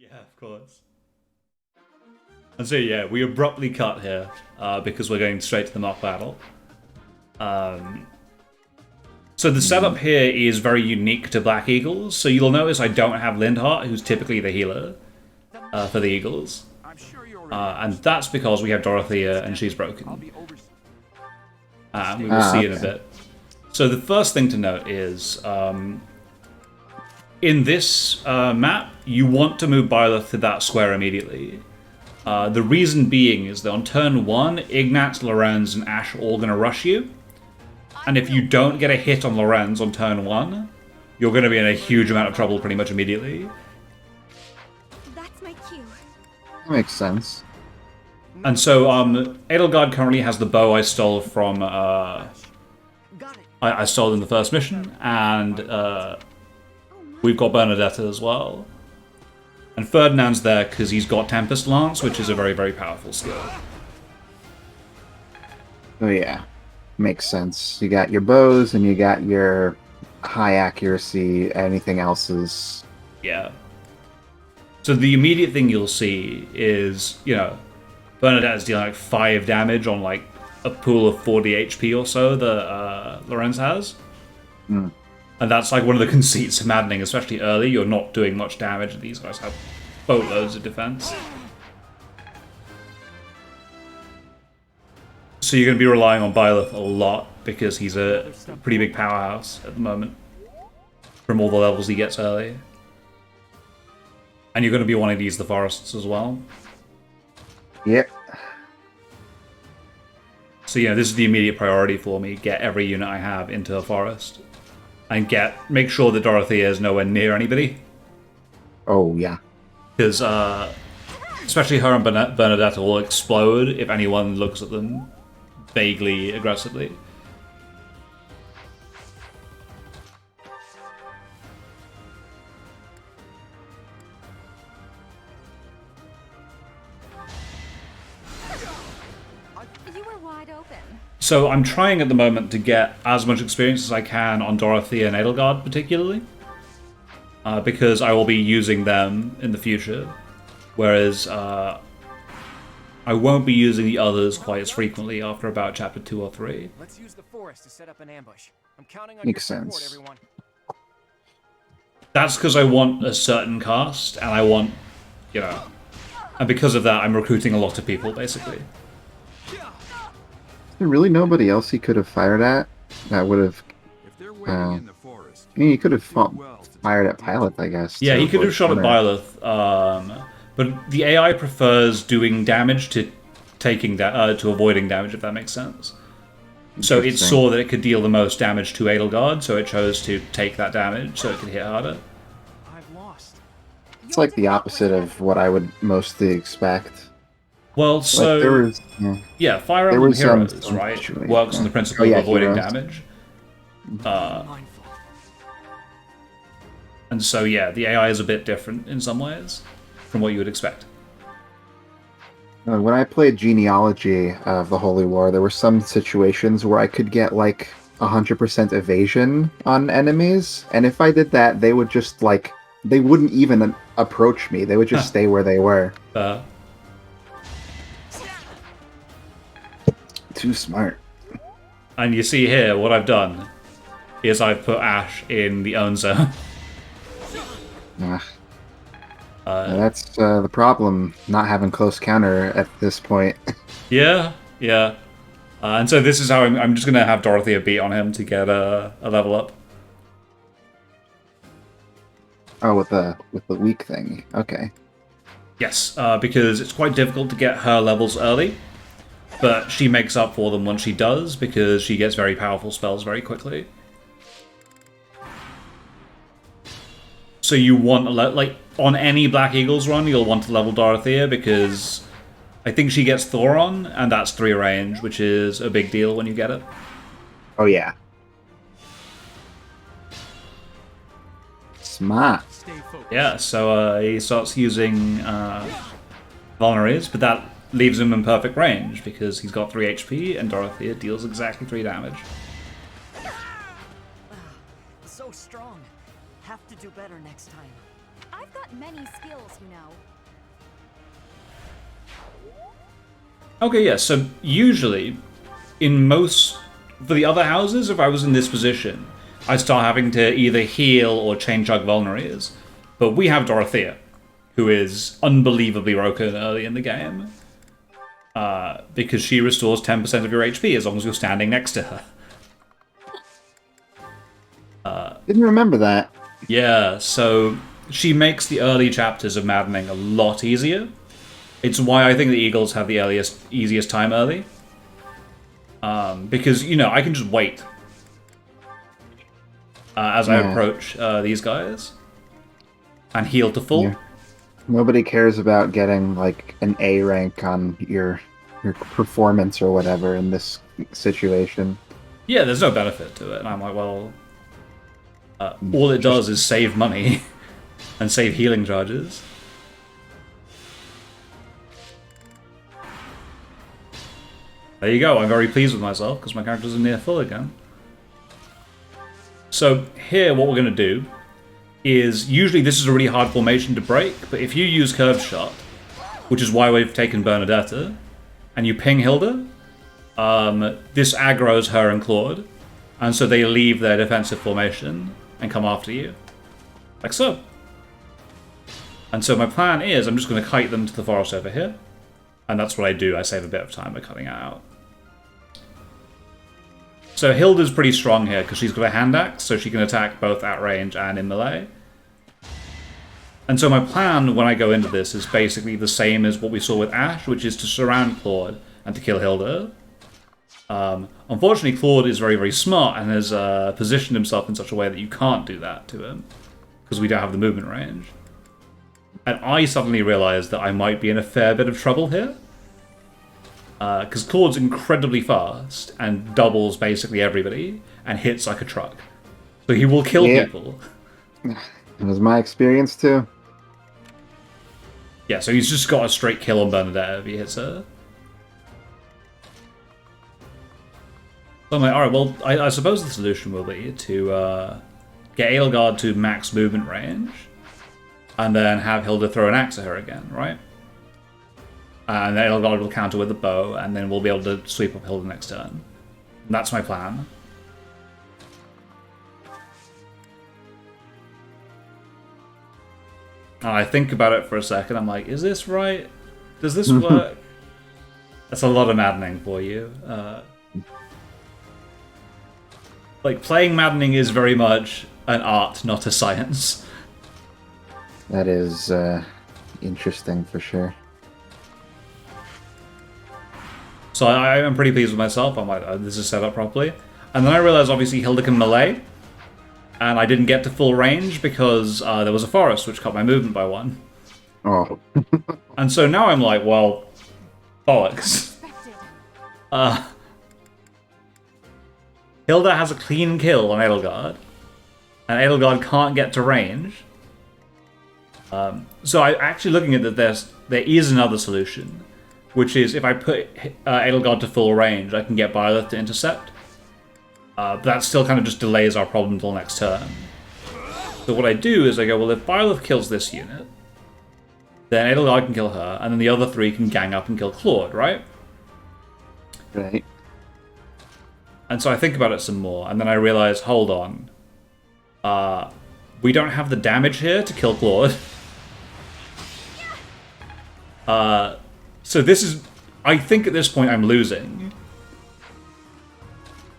Yeah, of course. And so yeah, we abruptly cut here because we're going straight to the mock battle. So the setup here is very unique to Black Eagles. So you'll notice I don't have Lindhart, who's typically the healer for the Eagles. And that's because we have Dorothea and she's broken. And we will see in a bit. So the first thing to note is, in this map, you want to move Byleth to that square immediately. The reason being is that on turn 1, Ignatz, Lorenz, and Ash are all going to rush you. And if you don't get a hit on Lorenz on turn 1, you're going to be in a huge amount of trouble pretty much immediately. That's my cue. That makes sense. And so Edelgard currently has the bow I stole from... I stole in the first mission, and we've got Bernadetta as well. And Ferdinand's there because he's got Tempest Lance, which is a very, very powerful skill. Oh yeah, makes sense. You got your bows and you got your high accuracy. Anything else is... Yeah. So the immediate thing you'll see is, you know, Bernadetta's dealing like 5 damage on like a pool of 40 HP or so that Lorenz has. Mm. And that's like one of the conceits of Maddening, especially early. You're not doing much damage, and these guys have boatloads of defense. So you're going to be relying on Byleth a lot, because he's a pretty big powerhouse at the moment, from all the levels he gets early. And you're going to be wanting to use the forests as well. Yep. So yeah, this is the immediate priority for me. Get every unit I have into a forest. And make sure that Dorothea is nowhere near anybody. Oh, yeah. Because, especially her and Bernadetta will explode if anyone looks at them vaguely aggressively. You were wide open. So I'm trying at the moment to get as much experience as I can on Dorothea and Edelgard particularly. Because I will be using them in the future. Whereas I won't be using the others quite as frequently after about chapter 2 or 3. Let's use the forest to set up an ambush. I'm counting on Makes your support, sense. everyone. That's because I want a certain cast, and I want, you know... And because of that, I'm recruiting a lot of people, basically. Is there really nobody else he could have fired at? That would have... If they're waiting in the forest, I mean, he could have well to fired at Pilot, I guess. Yeah, to he could have avoid shot at counter. Byleth, but the AI prefers doing damage to to avoiding damage, if that makes sense. So it Interesting. saw that it could deal the most damage to Edelgard, so it chose to take that damage so it could hit harder. I've lost. It's like the opposite of what I would mostly expect. Well, so Like, there was... yeah, Fire there Emblem was some Heroes, right, situation, works on the yeah. principle Oh, yeah, of avoiding heroes. damage. Mindful. And so yeah, the AI is a bit different in some ways from what you would expect. When I played Genealogy of the Holy War, there were some situations where I could get like 100% evasion on enemies, and if I did that, they would just like... They wouldn't even approach me. They would just stay where they were. Too smart. And you see here, what I've done is I've put Ash in the own zone. Ugh. That's the problem, not having close counter at this point. Yeah. And so this is how I'm just going to have Dorothea beat on him to get a level up. Oh, with the weak thing. Okay. Yes, because it's quite difficult to get her levels early, but she makes up for them once she does, because she gets very powerful spells very quickly. So you want, like, on any Black Eagles run, you'll want to level Dorothea, because I think she gets Thoron, and that's 3 range, which is a big deal when you get it. Oh, yeah. Smart. Stay focused. Yeah, so he starts using vulneraries, but that leaves him in perfect range, because he's got 3 HP, and Dorothea deals exactly 3 damage. So strong. Have to do better next time. I've I've got many skills, you know. Okay, yeah, so usually, for the other houses, if I was in this position, I'd start having to either heal or chain chug vulneraries. But we have Dorothea, who is unbelievably broken early in the game. Because she restores 10% of your HP as long as you're standing next to her. Didn't remember that. Yeah, so she makes the early chapters of Maddening a lot easier. It's why I think the Eagles have the easiest time early. Because, you know, I can just wait as I approach these guys and heal to full. Yeah. Nobody cares about getting, like, an A rank on your performance or whatever in this situation. Yeah, there's no benefit to it. And I'm like, well, all it does is save money and save healing charges. There you go, I'm very pleased with myself because my characters are near full again. So here what we're going to do is, usually this is a really hard formation to break, but if you use Curved Shot, which is why we've taken Bernadetta, and you ping Hilda, this aggroes her and Claude, and so they leave their defensive formation and come after you. Like so. And so my plan is, I'm just going to kite them to the forest over here, and that's what I do, I save a bit of time by cutting it out. So Hilda's pretty strong here because she's got a hand axe, so she can attack both at range and in melee. And so my plan when I go into this is basically the same as what we saw with Ash, which is to surround Claude and to kill Hilda. Unfortunately, Claude is very, very smart and has positioned himself in such a way that you can't do that to him because we don't have the movement range. And I suddenly realized that I might be in a fair bit of trouble here. Because Claude's incredibly fast and doubles basically everybody and hits like a truck. So he will kill people. It was my experience too. Yeah, so he's just got a straight kill on Bernadette if he hits her. So I'm like, alright, well, I suppose the solution will be to get Aelgard to max movement range and then have Hilda throw an axe at her again, right? And then Aelgard will counter with a bow, and then we'll be able to sweep up Hilda next turn. And that's my plan. And I think about it for a second, I'm like, is this right? Does this work? That's a lot of maddening for you. Like, playing maddening is very much an art, not a science. That is interesting for sure. So I'm pretty pleased with myself. I'm like, this is set up properly. And then I realized, obviously, Hilda can melee. And I didn't get to full range because there was a forest, which cut my movement by 1. Oh. And so now I'm like, well, bollocks. Hilda has a clean kill on Aelgard. And Aelgard can't get to range. So I actually looking at that, there is another solution. Which is, if I put Aelgard to full range, I can get Byleth to intercept. But that still kind of just delays our problem until next turn. So what I do is I go, well, if Byleth kills this unit, then Aelgard can kill her, and then the other 3 can gang up and kill Claude, right? Right. And so I think about it some more, and then I realize, hold on. We don't have the damage here to kill Claude. So this is... I think at this point I'm losing.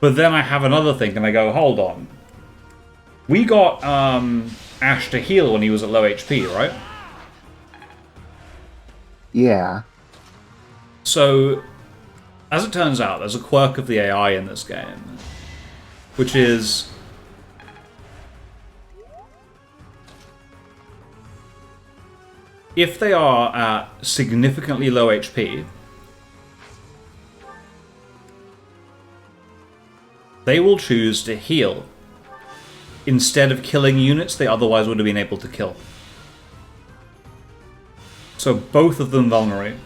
But then I have another thing, and I go, hold on. We got Ash to heal when he was at low HP, right? Yeah. So, as it turns out, there's a quirk of the AI in this game. Which is... if they are at significantly low HP, they will choose to heal instead of killing units they otherwise would have been able to kill. So both of them vulnerate.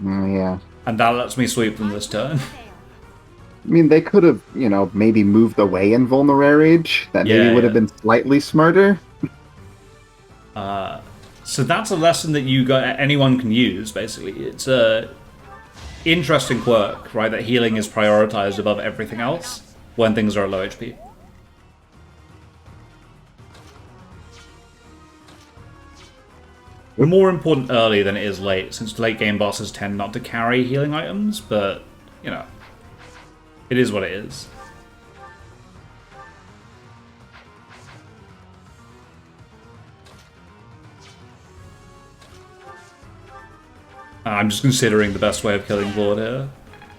Yeah. And that lets me sweep them this turn. I mean, they could have, maybe moved away in Vulnerary Rage. That maybe would have been slightly smarter. So that's a lesson that anyone can use, basically. It's a interesting quirk, right, that healing is prioritized above everything else when things are at low HP. More important early than it is late, since late game bosses tend not to carry healing items, but, you know, it is what it is. I'm just considering the best way of killing Claude here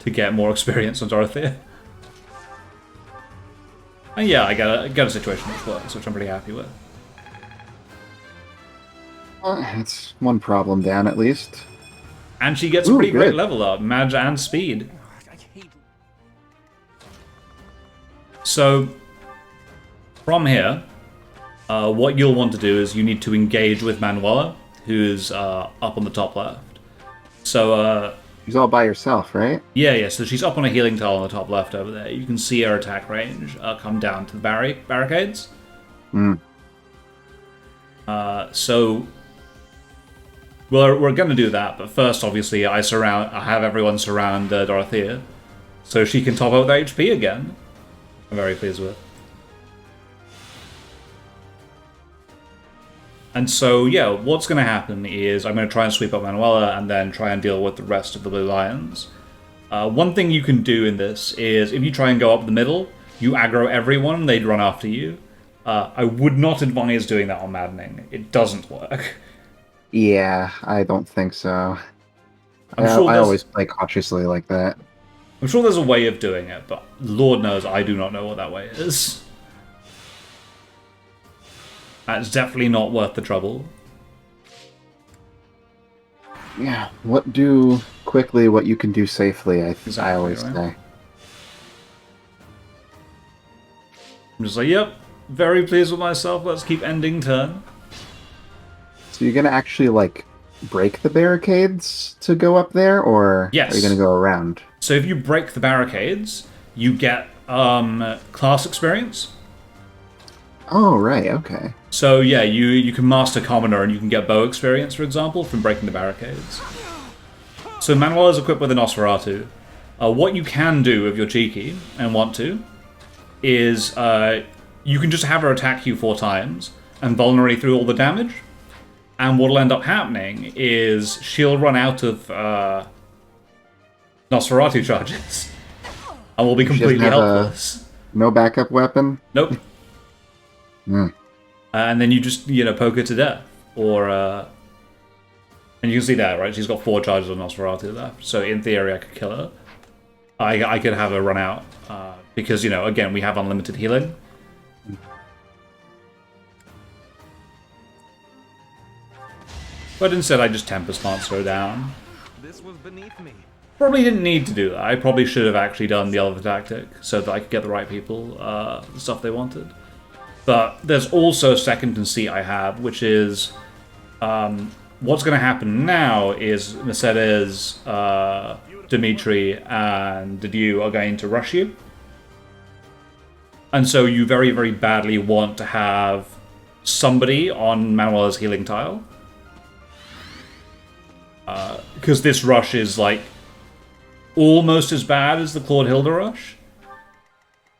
to get more experience on Dorothea. And yeah, I got a situation which works, which I'm pretty happy with. It's one problem down, at least. And she gets a Ooh, pretty great good. level up, Mage and Speed. I hate. So, from here, what you'll want to do is you need to engage with Manuela, who's up on the top left. So, She's all by herself, right? yeah, so she's up on a healing tile on the top left over there. You can see her attack range come down to the barricades. Hmm. So, well, we're going to do that, but first, obviously, I have everyone surround Dorothea, so she can top out their HP again. I'm very pleased with. And so, yeah, what's going to happen is I'm going to try and sweep up Manuela and then try and deal with the rest of the Blue Lions. One thing you can do in this is if you try and go up the middle, you aggro everyone, they'd run after you. I would not advise doing that on Maddening. It doesn't work. Yeah, I don't think so. I'm sure I there's- always play cautiously like that. I'm sure there's a way of doing it, but Lord knows I do not know what that way is. It's definitely not worth the trouble. Yeah, do quickly what you can do safely, I Exactly, always right? say. I'm just like, yep, very pleased with myself, let's keep ending turn. So you're gonna actually, like, break the barricades to go up there, or Yes. are you gonna go around? So if you break the barricades, you get class experience. Oh, right, okay. So yeah, you can master Commoner and you can get bow experience, for example, from breaking the barricades. So Manuel is equipped with an Nosferatu. What you can do if you're cheeky and want to is you can just have her attack you 4 times and vulnerate through all the damage. And what'll end up happening is she'll run out of Nosferatu charges and will be completely have helpless. No backup weapon? Nope. Hmm. And then you just, poke her to death. Or, and you can see that, right? She's got 4 charges on Nosferatu left. So in theory, I could kill her. I could have her run out. Because, again, we have unlimited healing. But instead, I just Tempest Monster her down. This was beneath me. Probably didn't need to do that. I probably should have actually done the other tactic so that I could get the right people the stuff they wanted. But there's also a second conceit I have, which is what's going to happen now is Mercedes, Dimitri, and Didier are going to rush you. And so you very, very badly want to have somebody on Manuela's healing tile. Because this rush is, like, almost as bad as the Claude Hilda rush.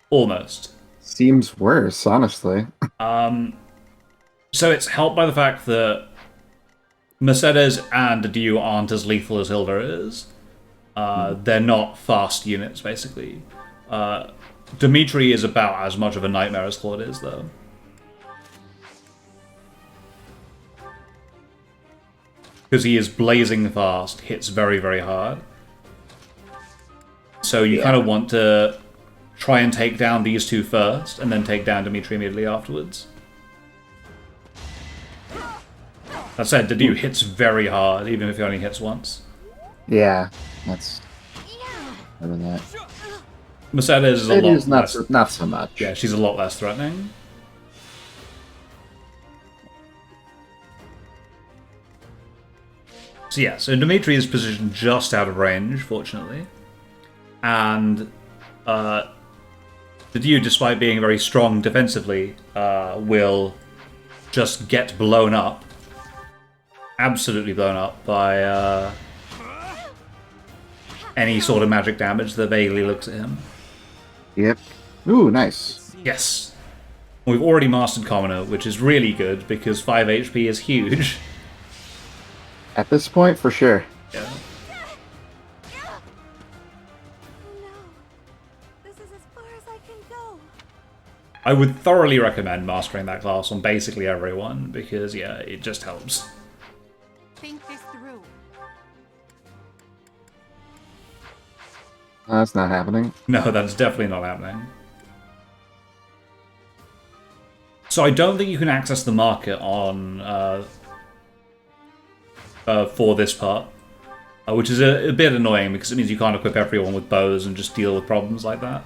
Almost. Seems worse, honestly. So it's helped by the fact that Mercedes and Didier aren't as lethal as Hilda is. They're not fast units, basically. Dimitri is about as much of a nightmare as Claude is, though. Because he is blazing fast, hits very, very hard. So you kind of want to try and take down these two first, and then take down Dimitri immediately afterwards. That said, Didier hits very hard, even if he only hits once. Yeah, that's better than that. Mercedes is a It lot is not less... not so much. Yeah, she's a lot less threatening. So yeah, so Dimitri is positioned just out of range, fortunately. And Didier, despite being very strong defensively, will just get blown up absolutely blown up by any sort of magic damage that vaguely looks at him. Yep. Ooh, nice. Yes. We've already mastered Commoner, which is really good because 5 HP is huge. At this point, for sure. Yeah. Oh no. This is as far as I can go. I would thoroughly recommend mastering that class on basically everyone because, yeah, it just helps. Think this through. That's not happening. No, that's definitely not happening. So I don't think you can access the market on for this part, which is a bit annoying because it means you can't equip everyone with bows and just deal with problems like that.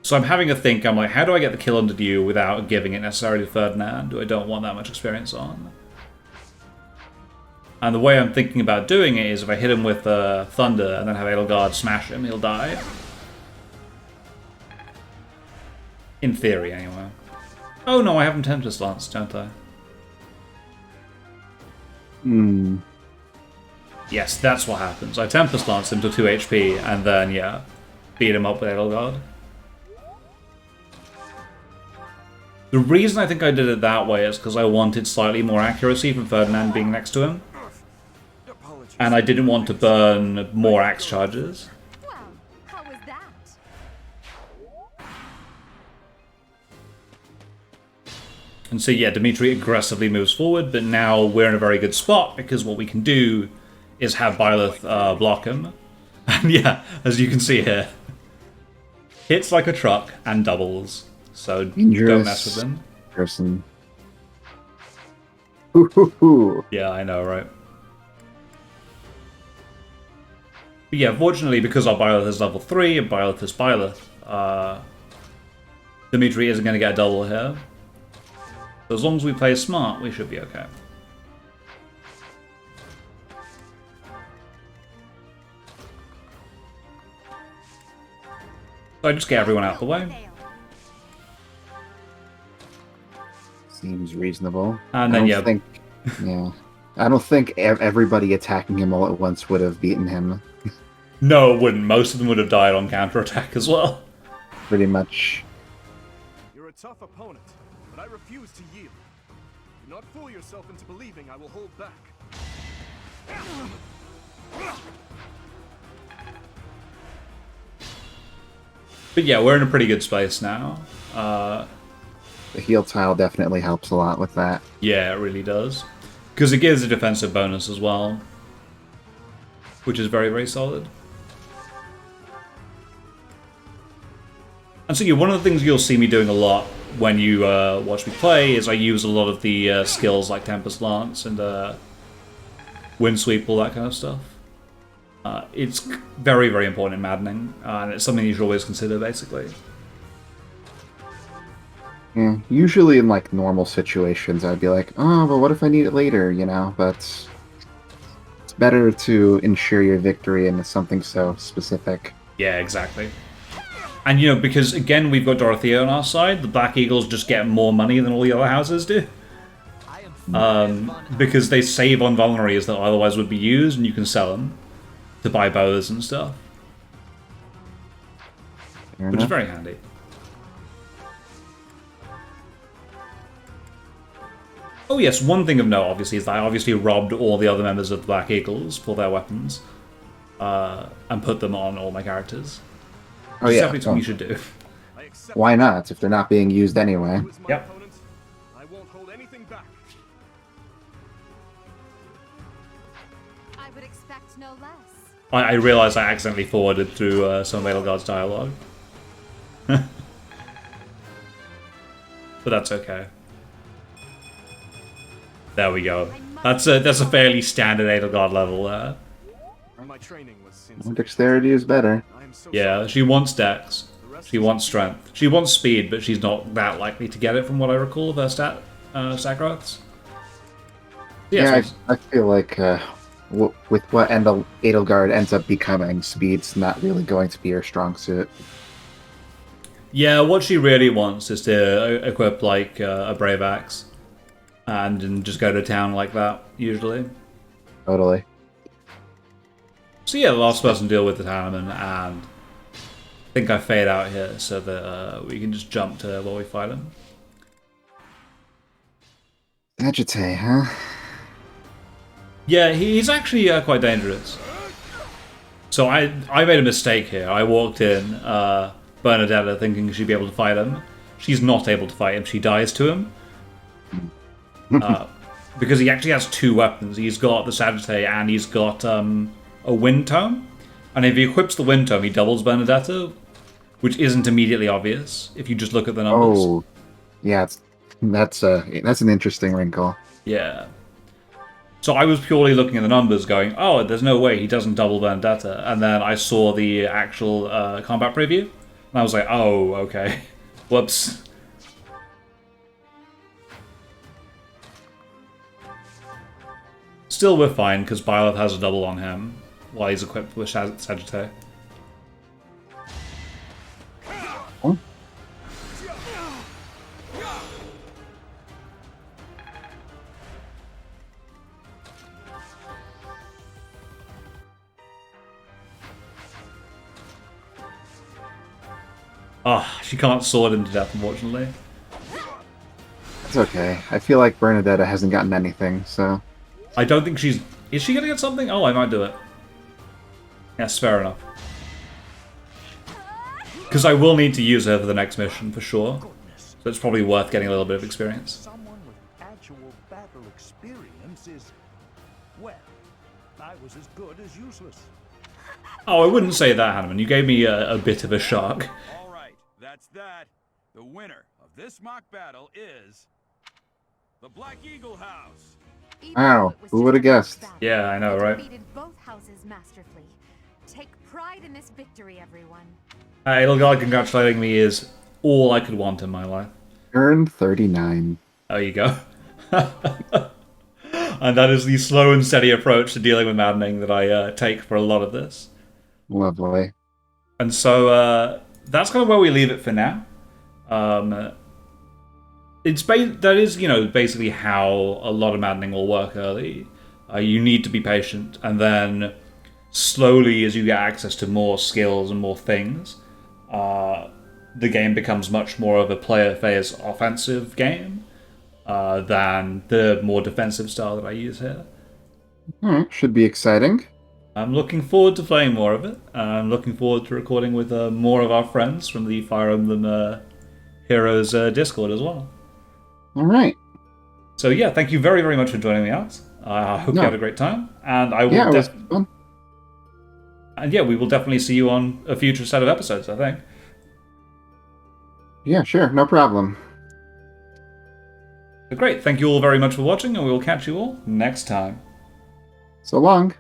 So I'm having a think, I'm like, how do I get the kill under you without giving it necessarily to Ferdinand, who I don't want that much experience on? And the way I'm thinking about doing it is if I hit him with Thunder and then have Edelgard smash him, he'll die. In theory, anyway. Oh no, I have him Tempest Lance, don't I? Hmm. Yes, that's what happens. I Tempest Lance him to 2 HP and then, yeah, beat him up with Edelgard. The reason I think I did it that way is because I wanted slightly more accuracy from Ferdinand being next to him. Apologies. And I didn't want to burn more axe charges. Well, how was that? And so yeah, Dimitri aggressively moves forward, but now we're in a very good spot because what we can do is have Byleth block him. And yeah, as you can see here, hits like a truck and doubles. So Dangerous don't mess with him. person. Ooh. Yeah, I know, right? But yeah, fortunately, because our Byleth is level 3 and Byleth is Byleth, Dimitri isn't going to get a double here. So as long as we play smart, we should be okay. So I just get everyone out of the way. Seems reasonable. And then, yeah. I don't think everybody attacking him all at once would have beaten him. No, it wouldn't. Most of them would have died on counterattack as well. Pretty much. You're a tough opponent, but I refuse to yield. Do not fool yourself into believing I will hold back. But yeah, we're in a pretty good space now. The heal tile definitely helps a lot with that. Yeah, it really does. Because it gives a defensive bonus as well. Which is very, very solid. And so yeah, one of the things you'll see me doing a lot when you watch me play is I use a lot of the skills like Tempest Lance and Windsweep, all that kind of stuff. It's very, very important in Maddening, and it's something you should always consider, basically. Yeah, usually in like normal situations, I'd be like, oh, but what if I need it later, you know? But it's better to ensure your victory in something so specific. Yeah, exactly. And, you know, because, again, we've got Dorothea on our side, the Black Eagles just get more money than all the other houses do. Because they save on vulneraries that otherwise would be used, and you can sell them to buy bows and stuff. Fair Which is enough. very handy. Oh yes, one thing of note, obviously, is that I obviously robbed all the other members of the Black Eagles for their weapons. And put them on all my characters. Oh It's yeah. definitely something you should do. I accept Why not? If they're not being used anyway. you as my Yep. opponent. I won't hold anything back. I would expect no less. I realised I accidentally forwarded through some of Edelgard's dialogue. But that's okay. There we go. That's a fairly standard Edelgard level there. My training was Dexterity is better. I am so Yeah, sorry. she wants dex. She wants strength. She wants speed, but she's not that likely to get it from what I recall of her stat growths. Yeah, I feel like with what Edelgard ends up becoming, speed's not really going to be her strong suit. Yeah, what she really wants is to equip like a Brave Axe. and then just go to town like that, usually. Totally. So yeah, the last person deal with the Hanneman, and I think I fade out here so that we can just jump to while we fight him. Agitate, huh? Yeah, he's actually quite dangerous. So I made a mistake here. I walked in, Bernadetta, thinking she'd be able to fight him. She's not able to fight him. She dies to him. Because he actually has two weapons. He's got the Sagittae and he's got a Wind Tome. And if he equips the Wind Tome, he doubles Bernadetta, which isn't immediately obvious if you just look at the numbers. Oh, yeah, that's an interesting wrinkle. Yeah. So I was purely looking at the numbers going, oh, there's no way he doesn't double Vendetta. And then I saw the actual combat preview. And I was like, oh, okay. Whoops. Still, we're fine, because Byleth has a double on him while he's equipped with Sagittae. Oh. Ah, she can't sword him to death, unfortunately. It's okay. I feel like Bernadetta hasn't gotten anything, so... I don't think she's... Is she going to get something? Oh, I might do it. Yes, fair enough. Because I will need to use her for the next mission, for sure. So it's probably worth getting a little bit of experience. Someone with actual battle experience is, well, I was as good as useless. Oh, I wouldn't say that, Hanneman. You gave me a bit of a shock. All right, that's that. The winner of this mock battle is the Black Eagle House. Wow, who would've guessed? Yeah, I know, right? Defeated both houses masterfully. Take pride in this victory, everyone. Little guy congratulating me is all I could want in my life. Turn 39. There you go. And that is the slow and steady approach to dealing with maddening that I take for a lot of this. Lovely. And so that's kind of where we leave it for now. That is, basically how a lot of maddening will work early. You need to be patient, and then slowly, as you get access to more skills and more things, the game becomes much more of a player phase offensive game than the more defensive style that I use here. Alright, should be exciting. I'm looking forward to playing more of it. I'm looking forward to recording with more of our friends from the Fire Emblem Heroes Discord as well. Alright. So yeah, thank you very, very much for joining me out. I hope you had a great time, and I will. Yeah, it was fun. And yeah, we will definitely see you on a future set of episodes, I think. Yeah, sure, no problem. So great, thank you all very much for watching, and we will catch you all next time. So long.